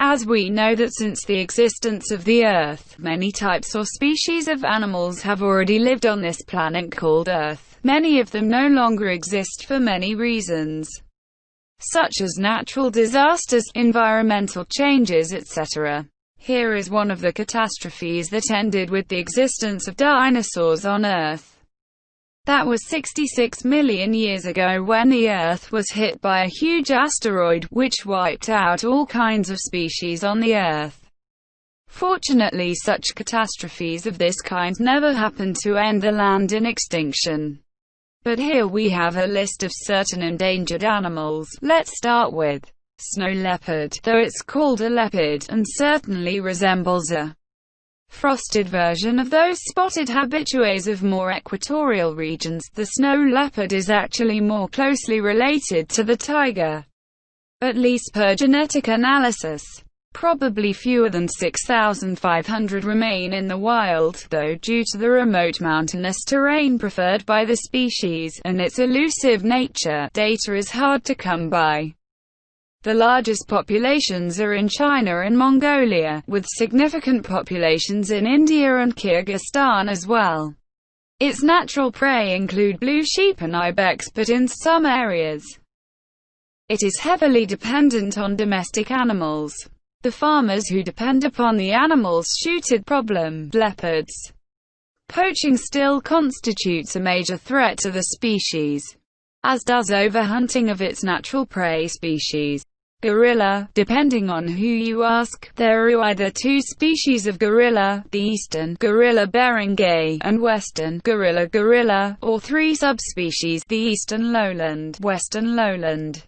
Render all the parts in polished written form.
As we know that since the existence of the Earth, many types or species of animals have already lived on this planet called Earth. Many of them no longer exist for many reasons, such as natural disasters, environmental changes, etc. Here is one of the catastrophes that ended with the existence of dinosaurs on Earth. That was 66 million years ago when the Earth was hit by a huge asteroid, which wiped out all kinds of species on the Earth. Fortunately, such catastrophes of this kind never happened to end the land in extinction. But here we have a list of certain endangered animals. Let's start with snow leopard, though it's called a leopard, and certainly resembles a frosted version of those spotted habitués of more equatorial regions. The snow leopard is actually more closely related to the tiger, at least per genetic analysis. Probably fewer than 6,500 remain in the wild, though due to the remote mountainous terrain preferred by the species, and its elusive nature, data is hard to come by. The largest populations are in China and Mongolia, with significant populations in India and Kyrgyzstan as well. Its natural prey include blue sheep and ibex, but in some areas, it is heavily dependent on domestic animals. The farmers who depend upon the animals shooted problem leopards. Poaching still constitutes a major threat to the species, as does overhunting of its natural prey species. Gorilla. Depending on who you ask, there are either two species of gorilla, the eastern gorilla barangay and western gorilla, or three subspecies, the eastern lowland, western lowland,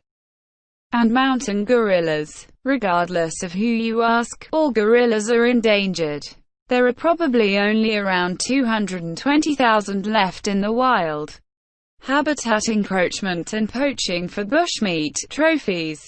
and mountain gorillas. Regardless of who you ask, all gorillas are endangered. There are probably only around 220,000 left in the wild. Habitat encroachment and poaching for bushmeat, trophies,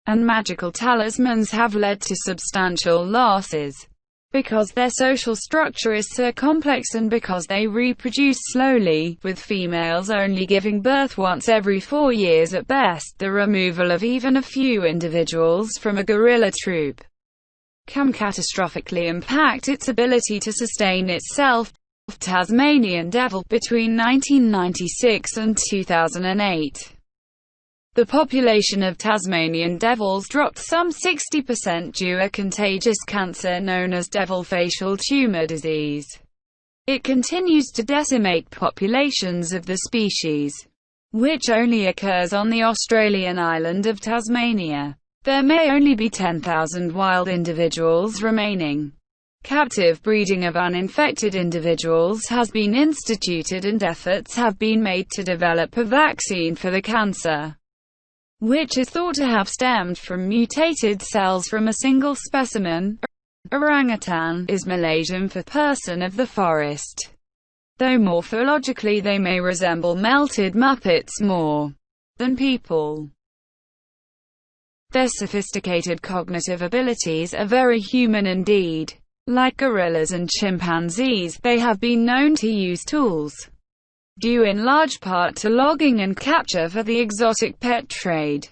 and magical talismans have led to substantial losses. Because their social structure is so complex and because they reproduce slowly, with females only giving birth once every 4 years at best, the removal of even a few individuals from a gorilla troop can catastrophically impact its ability to sustain itself. Tasmanian devil. Between 1996 and 2008, the population of Tasmanian devils dropped some 60% due to a contagious cancer known as devil facial tumor disease. It continues to decimate populations of the species, which only occurs on the Australian island of Tasmania. There may only be 10,000 wild individuals remaining. Captive breeding of uninfected individuals has been instituted and efforts have been made to develop a vaccine for the cancer, which is thought to have stemmed from mutated cells from a single specimen. Orangutan is Malaysian for person of the forest, though morphologically they may resemble melted Muppets more than people. Their sophisticated cognitive abilities are very human indeed. Like gorillas and chimpanzees, they have been known to use tools, due in large part to logging and capture for the exotic pet trade.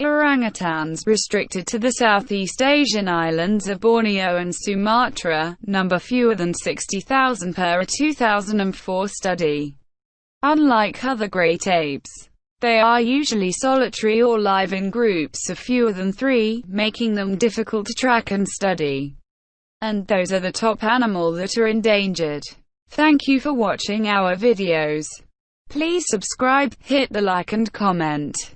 Orangutans, restricted to the Southeast Asian islands of Borneo and Sumatra, number fewer than 60,000 per a 2004 study. Unlike other great apes, they are usually solitary or live in groups of fewer than 3, making them difficult to track and study. And those are the top animals that are endangered. Thank you for watching our videos. Please subscribe, hit the like and comment.